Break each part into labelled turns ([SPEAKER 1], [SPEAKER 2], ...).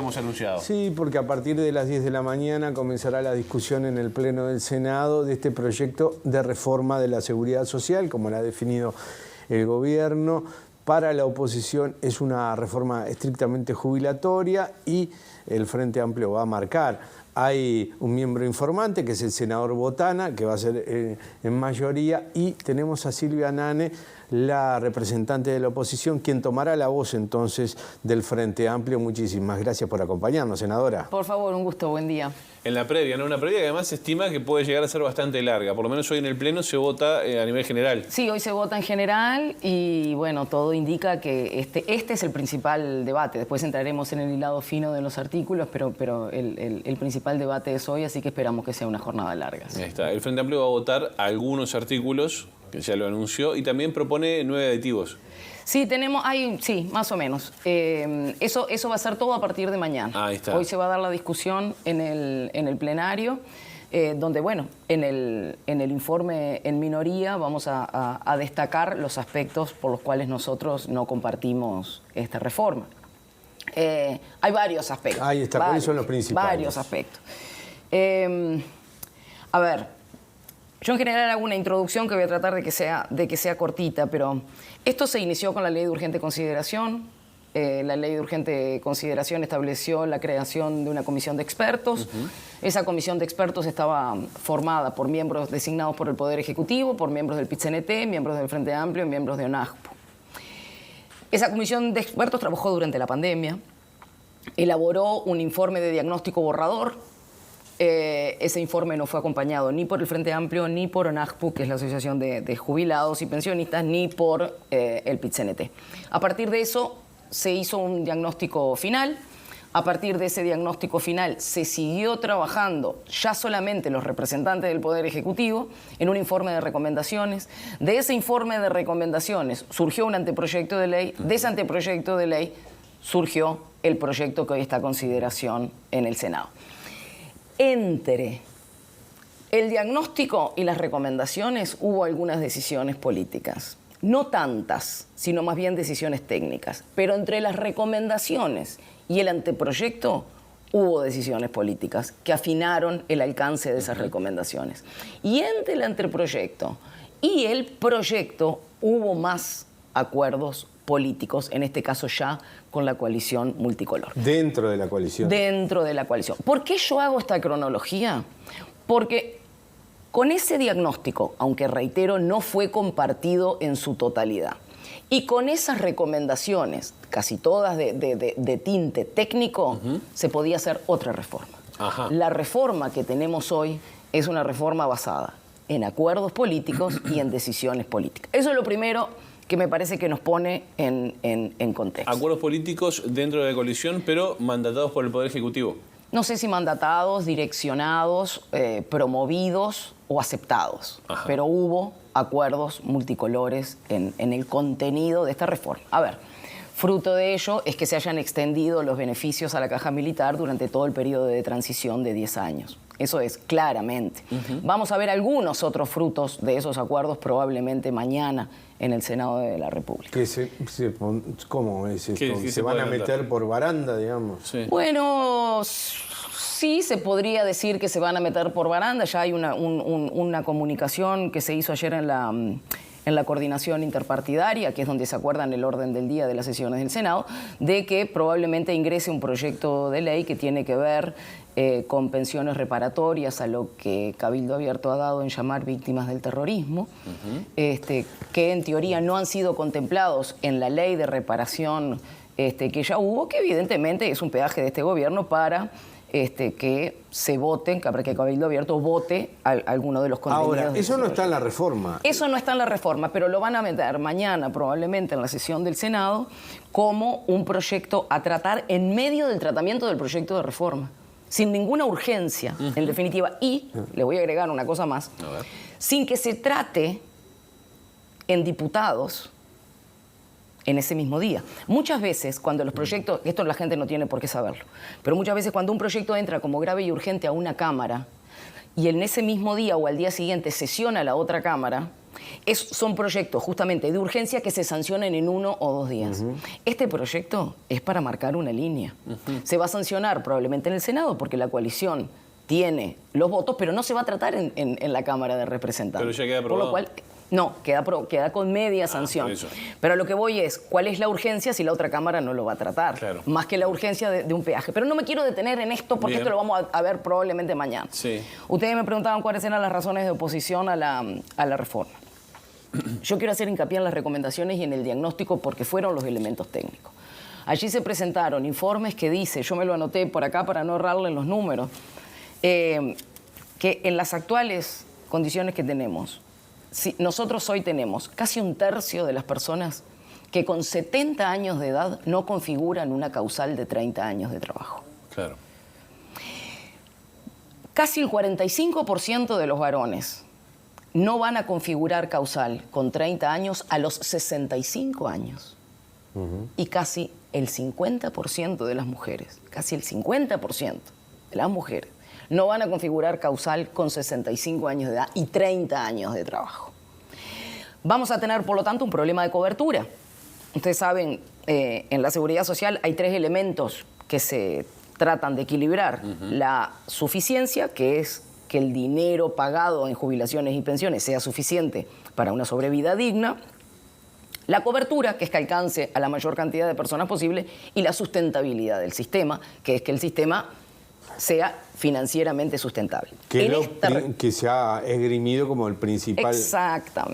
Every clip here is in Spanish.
[SPEAKER 1] habíamos anunciado.
[SPEAKER 2] Sí, porque a partir de las 10 de la mañana comenzará la discusión en el Pleno del Senado de este proyecto de reforma de la seguridad social, como la ha definido el gobierno. Para la oposición es una reforma estrictamente jubilatoria y el Frente Amplio va a marcar. Hay un miembro informante, que es el senador Botana, que va a ser en mayoría, y tenemos a Silvia Nane, la representante de la oposición, quien tomará la voz entonces del Frente Amplio. Muchísimas gracias por acompañarnos, senadora.
[SPEAKER 3] Por favor, un gusto, buen día.
[SPEAKER 1] En la previa, ¿no? Una previa que además se estima que puede llegar a ser bastante larga. Por lo menos hoy en el Pleno se vota a nivel general.
[SPEAKER 3] Sí, hoy se vota en general y bueno, todo indica que este es el principal debate. Después entraremos en el hilado fino de los artículos, pero el principal debate es hoy, así que esperamos que sea una jornada larga.
[SPEAKER 1] Ahí está. El Frente Amplio va a votar algunos artículos, que ya lo anunció, y también propone 9 aditivos.
[SPEAKER 3] Sí, sí, más o menos. Eso va a ser todo a partir de mañana.
[SPEAKER 1] Ahí está.
[SPEAKER 3] Hoy se va a dar la discusión en el plenario, donde, bueno, en el informe en minoría vamos a destacar los aspectos por los cuales nosotros no compartimos esta reforma. Hay varios aspectos.
[SPEAKER 2] Ahí está, ¿cuáles son los principales?
[SPEAKER 3] Varios aspectos. A ver, yo en general hago una introducción que voy a tratar de que sea cortita, pero esto se inició con la Ley de Urgente Consideración. La Ley de Urgente Consideración estableció la creación de una comisión de expertos. Esa comisión de expertos estaba formada por miembros designados por el Poder Ejecutivo, por miembros del PIT-CNT, miembros del Frente Amplio y miembros de ONAJPO. Esa comisión de expertos trabajó durante la pandemia, elaboró un informe de diagnóstico borrador. Ese informe no fue acompañado ni por el Frente Amplio, ni por ONAJPO, que es la Asociación de Jubilados y Pensionistas, ni por el PIT-CNT. A partir de eso se hizo un diagnóstico final. A partir de ese diagnóstico final se siguió trabajando ya solamente los representantes del Poder Ejecutivo en un informe de recomendaciones. De ese informe de recomendaciones surgió un anteproyecto de ley. De ese anteproyecto de ley surgió el proyecto que hoy está a consideración en el Senado. Entre el diagnóstico y las recomendaciones hubo algunas decisiones políticas. No tantas, sino más bien decisiones técnicas. Pero entre las recomendaciones y el anteproyecto hubo decisiones políticas que afinaron el alcance de esas recomendaciones. Y entre el anteproyecto y el proyecto hubo más acuerdos políticos, en este caso ya con la coalición multicolor.
[SPEAKER 2] Dentro de la coalición.
[SPEAKER 3] Dentro de la coalición. ¿Por qué yo hago esta cronología? Porque con ese diagnóstico, aunque reitero, no fue compartido en su totalidad, y con esas recomendaciones, casi todas de tinte técnico, se podía hacer otra reforma. La reforma que tenemos hoy es una reforma basada en acuerdos políticos y en decisiones políticas. Eso es lo primero que me parece que nos pone en contexto.
[SPEAKER 1] Acuerdos políticos dentro de la coalición, pero mandatados por el Poder Ejecutivo.
[SPEAKER 3] No sé si mandatados, direccionados, promovidos o aceptados, pero hubo acuerdos multicolores en el contenido de esta reforma. A ver, fruto de ello es que se hayan extendido los beneficios a la Caja Militar durante todo el periodo de transición de 10 años. Eso es, claramente. Vamos a ver algunos otros frutos de esos acuerdos probablemente mañana en el Senado de la República.
[SPEAKER 2] ¿Cómo es esto? ¿Se van a meter por baranda, digamos?
[SPEAKER 1] Sí.
[SPEAKER 3] Bueno, sí se podría decir que se van a meter por baranda. Ya hay una comunicación que se hizo ayer en la coordinación interpartidaria, que es donde se acuerdan el orden del día de las sesiones del Senado, de que probablemente ingrese un proyecto de ley que tiene que ver con pensiones reparatorias a lo que Cabildo Abierto ha dado en llamar víctimas del terrorismo, que en teoría no han sido contemplados en la ley de reparación que ya hubo, que evidentemente es un peaje de este gobierno para que se voten, para que Cabildo Abierto vote alguno de los contenidos.
[SPEAKER 2] Ahora, eso no está en la reforma.
[SPEAKER 3] Eso no está en la reforma, pero lo van a meter mañana probablemente en la sesión del Senado como un proyecto a tratar en medio del tratamiento del proyecto de reforma, sin ninguna urgencia, en definitiva. Y le voy a agregar una cosa más, sin que se trate en diputados en ese mismo día. Muchas veces cuando los proyectos, esto la gente no tiene por qué saberlo, pero muchas veces cuando un proyecto entra como grave y urgente a una Cámara y en ese mismo día o al día siguiente sesiona la otra Cámara, Son proyectos justamente de urgencia que se sancionan en 1 o 2 días. Este proyecto es para marcar una línea. Se va a sancionar probablemente en el Senado porque la coalición tiene los votos, pero no se va a tratar en la Cámara de Representantes.
[SPEAKER 1] Pero ya queda aprobado.
[SPEAKER 3] Por lo cual, no, queda con media sanción. Pero a lo que voy es, ¿cuál es la urgencia si la otra Cámara no lo va a tratar?
[SPEAKER 1] Claro.
[SPEAKER 3] Más que la urgencia de un peaje. Pero no me quiero detener en esto porque esto lo vamos a ver probablemente mañana.
[SPEAKER 1] Sí.
[SPEAKER 3] Ustedes me preguntaban cuáles eran las razones de oposición a la reforma. Yo quiero hacer hincapié en las recomendaciones y en el diagnóstico porque fueron los elementos técnicos. Allí se presentaron informes que dice, yo me lo anoté por acá para no errarle en los números, que en las actuales condiciones que tenemos, nosotros hoy tenemos casi 1/3 de las personas que con 70 años de edad no configuran una causal de 30 años de trabajo.
[SPEAKER 1] Claro.
[SPEAKER 3] Casi el 45% de los varones no van a configurar causal con 30 años a los 65 años. Y casi el 50% de las mujeres, casi el 50% de las mujeres, no van a configurar causal con 65 años de edad y 30 años de trabajo. Vamos a tener, por lo tanto, un problema de cobertura. Ustedes saben, en la seguridad social hay 3 elementos que se tratan de equilibrar. La suficiencia, que es que el dinero pagado en jubilaciones y pensiones sea suficiente para una sobrevida digna. La cobertura, que es que alcance a la mayor cantidad de personas posible. Y la sustentabilidad del sistema, que es que el sistema sea financieramente sustentable.
[SPEAKER 2] Que se ha esgrimido como el principal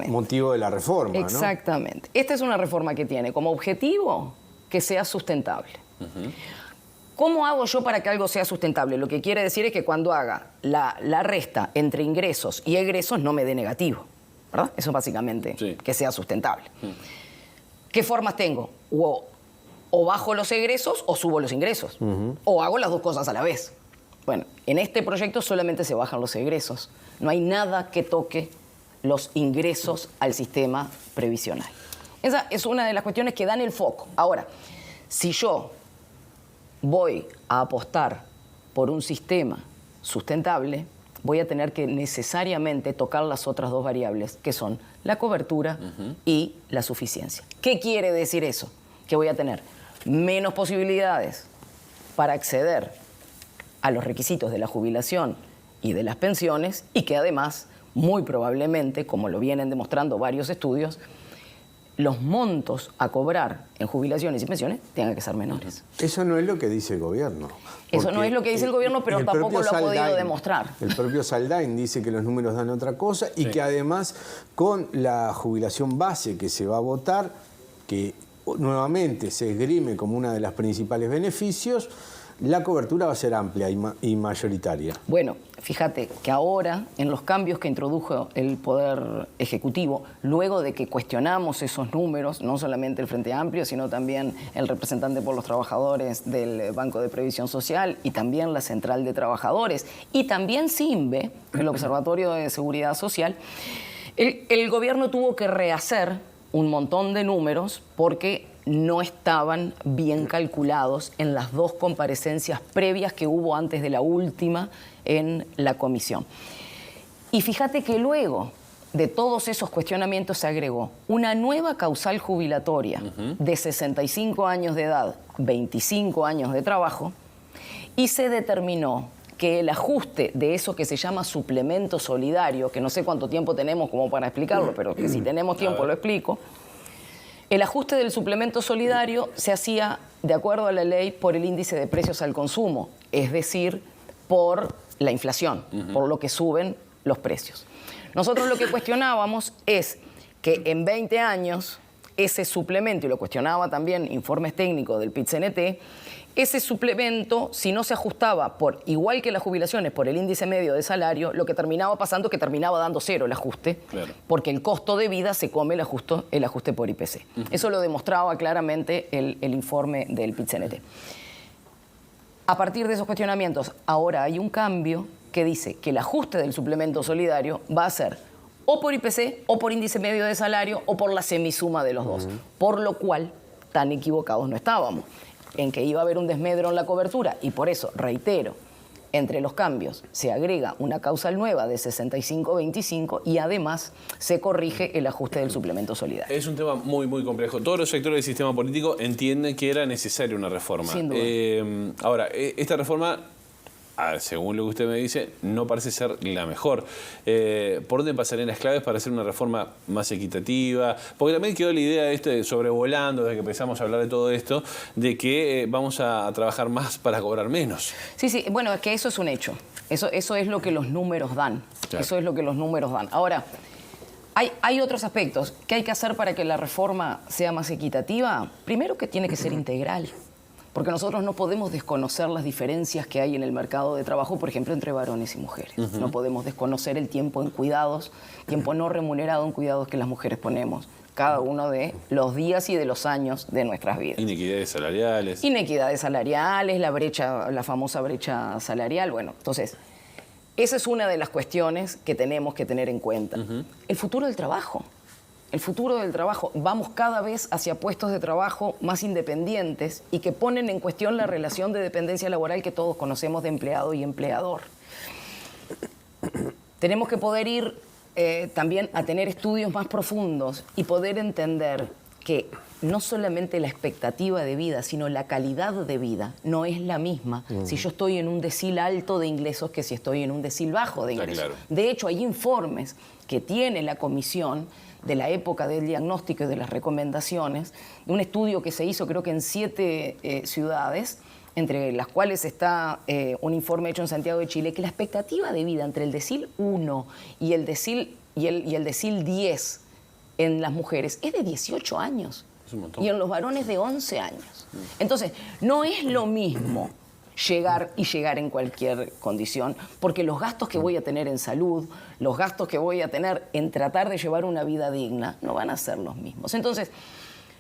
[SPEAKER 2] motivo de la reforma, ¿no?
[SPEAKER 3] Exactamente. Esta es una reforma que tiene como objetivo que sea sustentable. ¿Cómo hago yo para que algo sea sustentable? Lo que quiere decir es que cuando haga la resta entre ingresos y egresos no me dé negativo, ¿verdad? Eso básicamente, que sea sustentable. ¿Qué formas tengo? O bajo los egresos o subo los ingresos. O hago las 2 cosas a la vez. Bueno, en este proyecto solamente se bajan los egresos. No hay nada que toque los ingresos al sistema previsional. Esa es una de las cuestiones que dan el foco. Ahora, si yo voy a apostar por un sistema sustentable, voy a tener que necesariamente tocar las otras 2 variables, que son la cobertura y la suficiencia. ¿Qué quiere decir eso? Que voy a tener menos posibilidades para acceder a los requisitos de la jubilación y de las pensiones y que además, muy probablemente, como lo vienen demostrando varios estudios, los montos a cobrar en jubilaciones y pensiones tengan que ser menores.
[SPEAKER 2] Eso no es lo que dice el gobierno.
[SPEAKER 3] Eso no es lo que dice el gobierno, pero tampoco lo ha podido demostrar.
[SPEAKER 2] El propio Saldain dice que los números dan otra cosa y que además con la jubilación base que se va a votar, que nuevamente se esgrime como una de las principales beneficios, la cobertura va a ser amplia y mayoritaria.
[SPEAKER 3] Bueno, fíjate que ahora, en los cambios que introdujo el Poder Ejecutivo, luego de que cuestionamos esos números, no solamente el Frente Amplio, sino también el representante por los trabajadores del Banco de Previsión Social y también la Central de Trabajadores y también CIMBE, el Observatorio de Seguridad Social, el gobierno tuvo que rehacer un montón de números porque no estaban bien calculados en las 2 comparecencias previas que hubo antes de la última en la comisión. Y fíjate que luego de todos esos cuestionamientos se agregó una nueva causal jubilatoria de 65 años de edad, 25 años de trabajo, y se determinó que el ajuste de eso que se llama suplemento solidario, que no sé cuánto tiempo tenemos como para explicarlo, pero que si tenemos tiempo lo explico. El ajuste del suplemento solidario se hacía, de acuerdo a la ley, por el índice de precios al consumo, es decir, por la inflación, por lo que suben los precios. Nosotros lo que cuestionábamos es que en 20 años ese suplemento, y lo cuestionaba también informes técnicos del PIT-CNT, ese suplemento, si no se ajustaba por, igual que las jubilaciones, por el índice medio de salario, lo que terminaba pasando es que terminaba dando 0 el ajuste, porque el costo de vida se come el ajuste por IPC. Eso lo demostraba claramente el informe del PIT-CNT. A partir de esos cuestionamientos, ahora hay un cambio que dice que el ajuste del suplemento solidario va a ser o por IPC, o por índice medio de salario, o por la semisuma de los 2. Por lo cual, tan equivocados no estábamos en que iba a haber un desmedro en la cobertura, y por eso, reitero, entre los cambios se agrega una causal nueva de 65-25 y además se corrige el ajuste del suplemento solidario.
[SPEAKER 1] Es un tema muy, muy complejo. Todos los sectores del sistema político entienden que era necesaria una reforma.
[SPEAKER 3] Sin duda.
[SPEAKER 1] Ahora, esta reforma, según lo que usted me dice, no parece ser la mejor. ¿Por dónde pasarían las claves para hacer una reforma más equitativa? Porque también quedó la idea de sobrevolando, desde que empezamos a hablar de todo esto, de que vamos a trabajar más para cobrar menos.
[SPEAKER 3] Sí, sí, bueno, es que eso es un hecho. Eso es lo que los números dan. Claro. Eso es lo que los números dan. Ahora, hay otros aspectos. ¿Qué hay que hacer para que la reforma sea más equitativa? Primero, que tiene que ser integral. Porque nosotros no podemos desconocer las diferencias que hay en el mercado de trabajo, por ejemplo, entre varones y mujeres. No podemos desconocer el tiempo en cuidados, tiempo no remunerado en cuidados que las mujeres ponemos, cada uno de los días y de los años de nuestras vidas.
[SPEAKER 1] Inequidades salariales.
[SPEAKER 3] Inequidades salariales, la famosa brecha salarial. Bueno, entonces, esa es una de las cuestiones que tenemos que tener en cuenta. El futuro del trabajo. El futuro del trabajo. Vamos cada vez hacia puestos de trabajo más independientes y que ponen en cuestión la relación de dependencia laboral que todos conocemos de empleado y empleador. Tenemos que poder ir también a tener estudios más profundos y poder entender que no solamente la expectativa de vida, sino la calidad de vida no es la misma si yo estoy en un decil alto de ingresos que si estoy en un decil bajo de ingresos. Claro. De hecho, hay informes que tiene la Comisión de la época del diagnóstico y de las recomendaciones, de un estudio que se hizo creo que en 7 ciudades, entre las cuales está un informe hecho en Santiago de Chile, que la expectativa de vida entre el decil 1 y el decil 10 en las mujeres es de 18 años y en los varones de 11 años. Entonces, no es lo mismo llegar en cualquier condición, porque los gastos que voy a tener en salud, los gastos que voy a tener en tratar de llevar una vida digna, no van a ser los mismos. Entonces,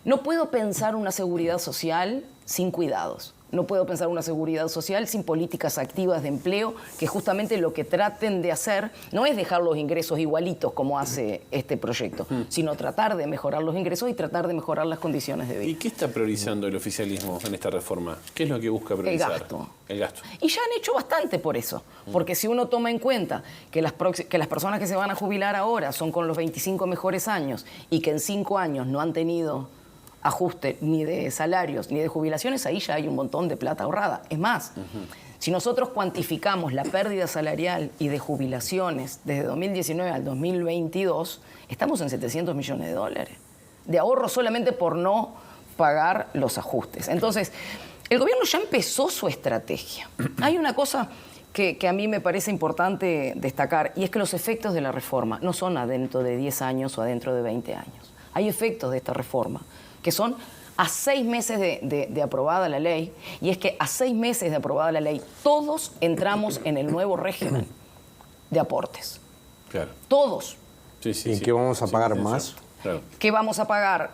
[SPEAKER 3] no puedo pensar una seguridad social sin cuidados. No puedo pensar una seguridad social sin políticas activas de empleo, que justamente lo que traten de hacer no es dejar los ingresos igualitos como hace este proyecto, sino tratar de mejorar los ingresos y tratar de mejorar las condiciones de vida.
[SPEAKER 1] ¿Y qué está priorizando el oficialismo en esta reforma? ¿Qué es lo que busca priorizar?
[SPEAKER 3] El gasto. Y ya han hecho bastante por eso, porque si uno toma en cuenta que las personas que se van a jubilar ahora son con los 25 mejores años y que en 5 años no han tenido ajuste ni de salarios ni de jubilaciones, ahí ya hay un montón de plata ahorrada. Es más, si nosotros cuantificamos la pérdida salarial y de jubilaciones desde 2019 al 2022, estamos en $700 millones de ahorro solamente por no pagar los ajustes. Entonces, el gobierno ya empezó su estrategia. Hay una cosa que a mí me parece importante destacar, y es que los efectos de la reforma no son adentro de 10 años o adentro de 20 años. Hay efectos de esta reforma que son a 6 meses de aprobada la ley, y es que a 6 meses de aprobada la ley todos entramos en el nuevo régimen de aportes.
[SPEAKER 1] Claro.
[SPEAKER 3] Todos.
[SPEAKER 2] Sí, sí, ¿y qué vamos a pagar más?
[SPEAKER 1] Claro.
[SPEAKER 3] ¿Qué vamos a pagar?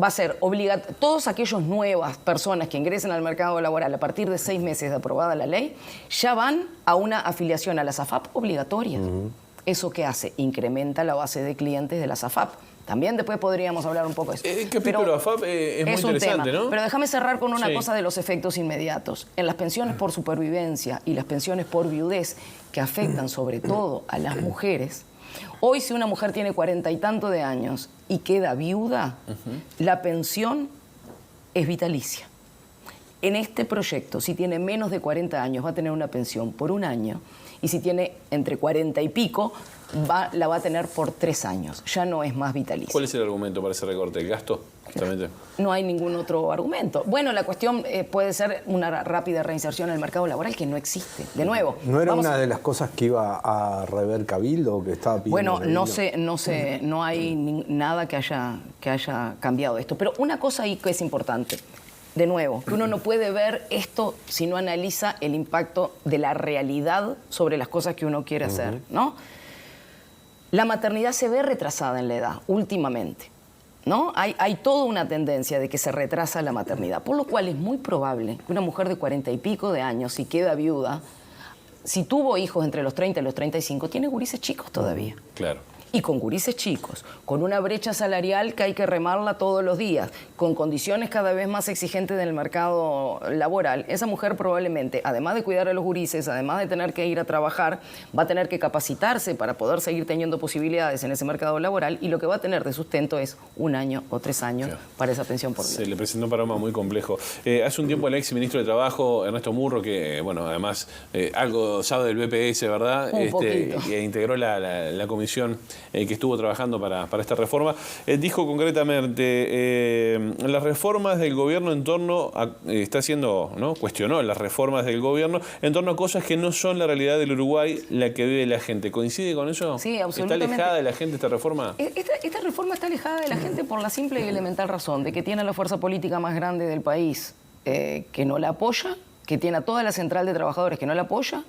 [SPEAKER 3] Va a ser obligatorio. Todos aquellos nuevas personas que ingresen al mercado laboral a partir de 6 meses de aprobada la ley, ya van a una afiliación a la SAFAP obligatoria. ¿Eso qué hace? Incrementa la base de clientes de la SAFAP. También después podríamos hablar un poco de eso.
[SPEAKER 1] El capítulo AFAP es muy interesante, ¿no?
[SPEAKER 3] Pero déjame cerrar con una cosa de los efectos inmediatos. En las pensiones por supervivencia y las pensiones por viudez, que afectan sobre todo a las mujeres, hoy si una mujer tiene 40 y tanto de años y queda viuda, la pensión es vitalicia. En este proyecto, si tiene menos de 40 años, va a tener una pensión por 1 año, y si tiene entre 40 y pico, la va a tener por 3 años. Ya no es más vitalicia.
[SPEAKER 1] ¿Cuál es el argumento para ese recorte? ¿El gasto? Justamente.
[SPEAKER 3] No hay ningún otro argumento. Bueno, la cuestión puede ser una rápida reinserción en el mercado laboral que no existe. De nuevo.
[SPEAKER 2] ¿No era una de las cosas que iba a rever Cabildo, que estaba pidiendo?
[SPEAKER 3] Bueno, no hay nada que haya cambiado esto. Pero una cosa ahí que es importante. De nuevo, que uno no puede ver esto si no analiza el impacto de la realidad sobre las cosas que uno quiere hacer, ¿no? La maternidad se ve retrasada en la edad, últimamente, ¿no? Hay toda una tendencia de que se retrasa la maternidad, por lo cual es muy probable que una mujer de 40 y pico de años, si queda viuda, si tuvo hijos entre los 30 y los 35, tiene gurises chicos todavía.
[SPEAKER 1] Claro.
[SPEAKER 3] y con gurises chicos, con una brecha salarial que hay que remarla todos los días, con condiciones cada vez más exigentes del mercado laboral, esa mujer probablemente, además de cuidar a los gurises, además de tener que ir a trabajar, va a tener que capacitarse para poder seguir teniendo posibilidades en ese mercado laboral, y lo que va a tener de sustento es 1 año o 3 años para esa pensión por vida.
[SPEAKER 1] Se le presentó un panorama muy complejo. Hace un tiempo el ex ministro de Trabajo, Ernesto Murro, que bueno, además algo sabe del BPS, ¿verdad?
[SPEAKER 3] Un poquito.
[SPEAKER 1] Que integró la comisión que estuvo trabajando para esta reforma, dijo concretamente las reformas del gobierno en torno a, está haciendo, ¿no? Cuestionó las reformas del gobierno en torno a cosas que no son la realidad del Uruguay, la que vive la gente. ¿Coincide con eso?
[SPEAKER 3] Sí, absolutamente.
[SPEAKER 1] ¿Está alejada de la gente esta reforma?
[SPEAKER 3] Esta reforma está alejada de la gente por la simple y elemental razón de que tiene la fuerza política más grande del país que no la apoya, que tiene a toda la central de trabajadores que no la apoya,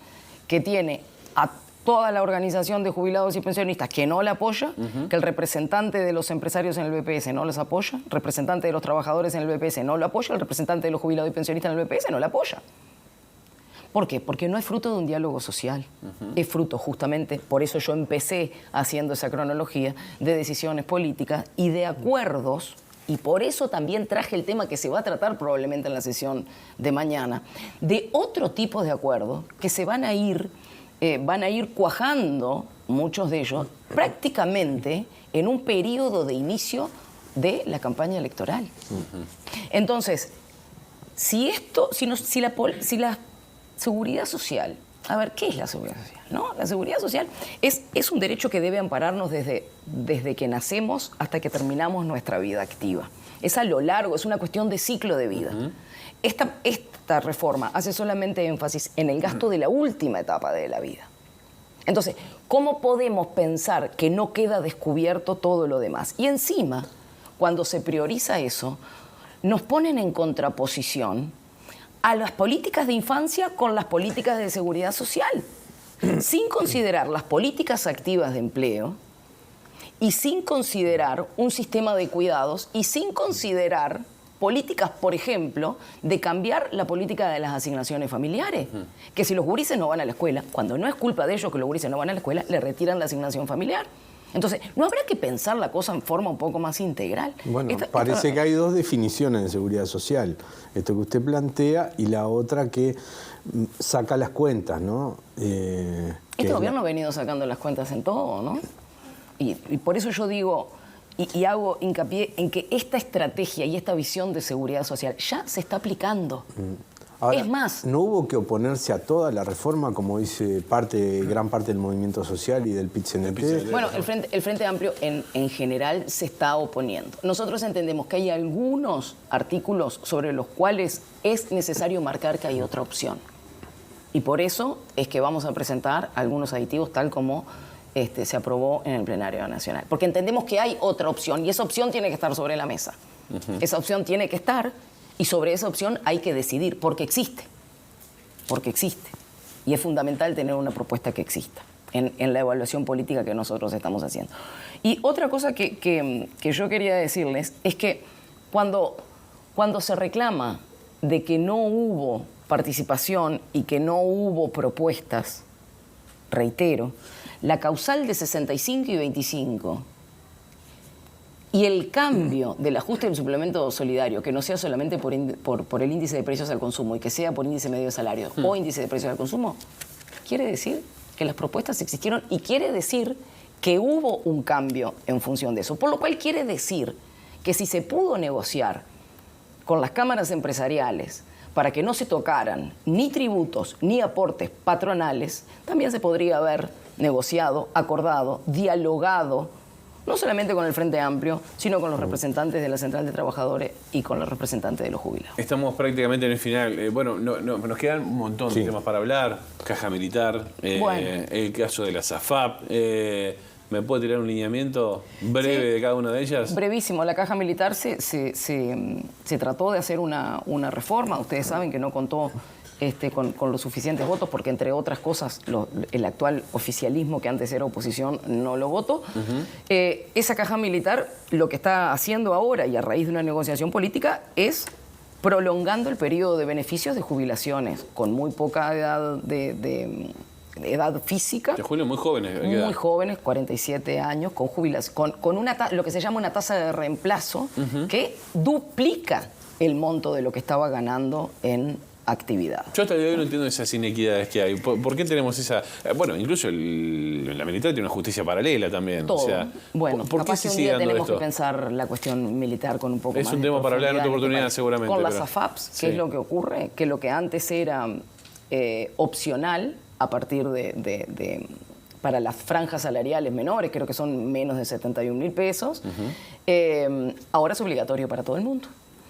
[SPEAKER 3] que tiene a toda la organización de jubilados y pensionistas que no la apoya, que el representante de los empresarios en el BPS no los apoya, el representante de los trabajadores en el BPS no lo apoya, el representante de los jubilados y pensionistas en el BPS no la apoya. ¿Por qué? Porque no es fruto de un diálogo social, es fruto justamente, por eso yo empecé haciendo esa cronología de decisiones políticas y de acuerdos, y por eso también traje el tema que se va a tratar probablemente en la sesión de mañana, de otro tipo de acuerdos que se van a ir cuajando, muchos de ellos, prácticamente en un periodo de inicio de la campaña electoral. Entonces, si la seguridad social, a ver, ¿qué es la seguridad social? ¿No? La seguridad social es un derecho que debe ampararnos desde que nacemos hasta que terminamos nuestra vida activa. Es a lo largo, es una cuestión de ciclo de vida. Esta reforma hace solamente énfasis en el gasto de la última etapa de la vida. Entonces, ¿cómo podemos pensar que no queda descubierto todo lo demás? Y encima, cuando se prioriza eso, nos ponen en contraposición a las políticas de infancia con las políticas de seguridad social, sin considerar las políticas activas de empleo y sin considerar un sistema de cuidados y sin considerar políticas, por ejemplo, de cambiar la política de las asignaciones familiares. Que si los gurises no van a la escuela, cuando no es culpa de ellos que los gurises no van a la escuela, le retiran la asignación familiar. Entonces, ¿no habrá que pensar la cosa en forma un poco más integral?
[SPEAKER 2] Bueno, parece que hay dos definiciones de seguridad social. Esto que usted plantea y la otra que saca las cuentas, ¿no?
[SPEAKER 3] Este gobierno ha venido sacando las cuentas en todo, ¿no? Y por eso yo digo y hago hincapié en que esta estrategia y esta visión de seguridad social ya se está aplicando.
[SPEAKER 2] Ahora,
[SPEAKER 3] es más,
[SPEAKER 2] ¿no hubo que oponerse a toda la reforma, como dice gran parte del movimiento social y del PIT-CNT?
[SPEAKER 3] Bueno, el Frente Amplio en general se está oponiendo. Nosotros entendemos que hay algunos artículos sobre los cuales es necesario marcar que hay otra opción. Y por eso es que vamos a presentar algunos aditivos tal como se aprobó en el plenario nacional. Porque entendemos que hay otra opción y esa opción tiene que estar sobre la mesa. Esa opción tiene que estar y sobre esa opción hay que decidir porque existe. Porque existe. Y es fundamental tener una propuesta que exista en la evaluación política que nosotros estamos haciendo. Y otra cosa que yo quería decirles es que cuando se reclama de que no hubo participación y que no hubo propuestas, reitero, la causal de 65 y 25 y el cambio del ajuste del suplemento solidario, que no sea solamente por el índice de precios al consumo y que sea por índice medio de salario o índice de precios al consumo, quiere decir que las propuestas existieron y quiere decir que hubo un cambio en función de eso. Por lo cual quiere decir que si se pudo negociar con las cámaras empresariales para que no se tocaran ni tributos ni aportes patronales, también se podría haber negociado, acordado, dialogado, no solamente con el Frente Amplio, sino con los representantes de la Central de Trabajadores y con los representantes de los jubilados.
[SPEAKER 1] Estamos prácticamente en el final. Bueno, nos quedan un montón de temas para hablar. Caja militar, el caso de la SAFAP. ¿Me puede tirar un lineamiento breve de cada una de ellas? Brevísimo. La caja militar se trató de hacer una reforma. Ustedes saben que no contó con los suficientes votos porque, entre otras cosas, el actual oficialismo, que antes era oposición, no lo votó. Esa caja militar lo que está haciendo ahora, y a raíz de una negociación política, es prolongando el periodo de beneficios de jubilaciones con muy poca edad
[SPEAKER 3] edad física.
[SPEAKER 1] De Julio, muy jóvenes.
[SPEAKER 3] Muy jóvenes, 47 años, con jubilación, con lo que se llama una tasa de reemplazo que duplica el monto de lo que estaba ganando en actividad.
[SPEAKER 1] Yo hasta el día de hoy no entiendo esas inequidades que hay. ¿Por qué tenemos esa...? Bueno, incluso la militar tiene una justicia paralela también.
[SPEAKER 3] Todo.
[SPEAKER 1] O sea,
[SPEAKER 3] bueno,
[SPEAKER 1] ¿por qué
[SPEAKER 3] capaz
[SPEAKER 1] se
[SPEAKER 3] que un
[SPEAKER 1] sigue
[SPEAKER 3] día
[SPEAKER 1] dando
[SPEAKER 3] tenemos
[SPEAKER 1] esto?
[SPEAKER 3] que pensar la cuestión militar con un poco
[SPEAKER 1] Es
[SPEAKER 3] más
[SPEAKER 1] un
[SPEAKER 3] de
[SPEAKER 1] tema para hablar en otra
[SPEAKER 3] profundidad,
[SPEAKER 1] oportunidad, seguramente.
[SPEAKER 3] Con las
[SPEAKER 1] pero-
[SPEAKER 3] AFAPs,
[SPEAKER 1] Sí.
[SPEAKER 3] ¿qué es lo que ocurre? Que lo que antes era opcional a partir para las franjas salariales menores, creo que son menos de 71.000 pesos, ahora es obligatorio para todo el mundo.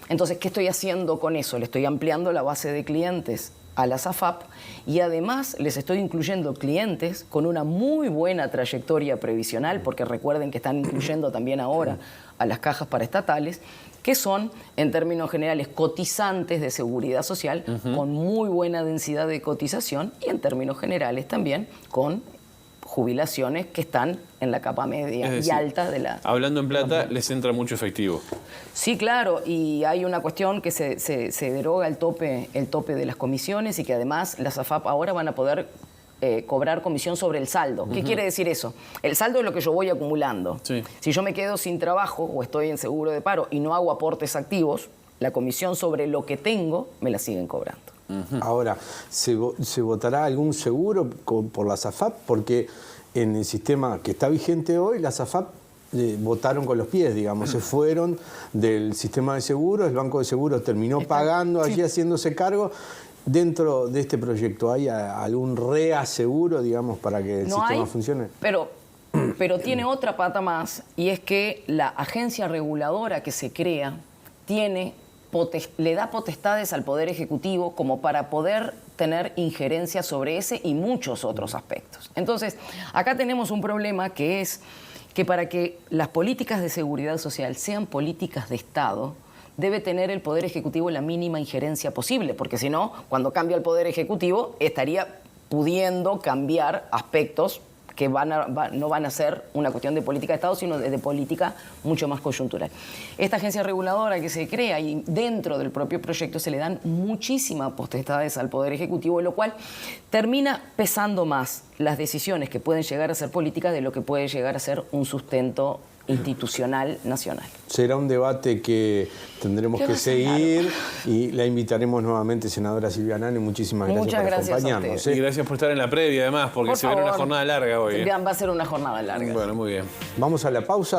[SPEAKER 3] Entonces, ¿qué estoy haciendo con eso? Le estoy ampliando la base de clientes a las AFAP y además les estoy incluyendo clientes con una muy buena trayectoria previsional, porque recuerden que están incluyendo también ahora a las cajas paraestatales, que son, en términos generales, cotizantes de seguridad social, con muy buena densidad de cotización y en términos generales también con jubilaciones que están en la capa media
[SPEAKER 1] Es decir,
[SPEAKER 3] y alta de la...
[SPEAKER 1] Hablando en plata, les entra mucho efectivo.
[SPEAKER 3] Sí, claro, y hay una cuestión que se deroga el tope de las comisiones y que además las AFAP ahora van a poder cobrar comisión sobre el saldo. ¿Qué quiere decir eso? El saldo es lo que yo voy acumulando.
[SPEAKER 1] Sí.
[SPEAKER 3] Si yo me quedo sin trabajo o estoy en seguro de paro y no hago aportes activos, la comisión sobre lo que tengo me la siguen cobrando.
[SPEAKER 2] Ahora, ¿se votará algún seguro por las AFAP? Porque en el sistema que está vigente hoy, las AFAP votaron con los pies, digamos, se fueron del sistema de seguros, el Banco de Seguros terminó pagando allí, haciéndose cargo. Dentro de este proyecto, ¿hay algún reaseguro, digamos, para que el sistema funcione?
[SPEAKER 3] Pero tiene otra pata más, y es que la agencia reguladora que se crea le da potestades al Poder Ejecutivo como para poder tener injerencia sobre ese y muchos otros aspectos. Entonces, acá tenemos un problema que es que para que las políticas de seguridad social sean políticas de Estado, debe tener el Poder Ejecutivo la mínima injerencia posible, porque si no, cuando cambia el Poder Ejecutivo, estaría pudiendo cambiar aspectos que no van a ser una cuestión de política de Estado, sino de política mucho más coyuntural. Esta agencia reguladora que se crea y dentro del propio proyecto se le dan muchísimas potestades al Poder Ejecutivo, lo cual termina pesando más las decisiones que pueden llegar a ser políticas de lo que puede llegar a ser un sustento institucional nacional.
[SPEAKER 2] Será un debate que tendremos que seguir y la invitaremos nuevamente, senadora Silvia Nane. Muchísimas gracias por acompañarnos.
[SPEAKER 1] Y gracias por estar en la previa, además, porque se viene una jornada larga hoy.
[SPEAKER 3] Va a ser una jornada larga.
[SPEAKER 1] Bueno, muy bien.
[SPEAKER 2] Vamos a la pausa.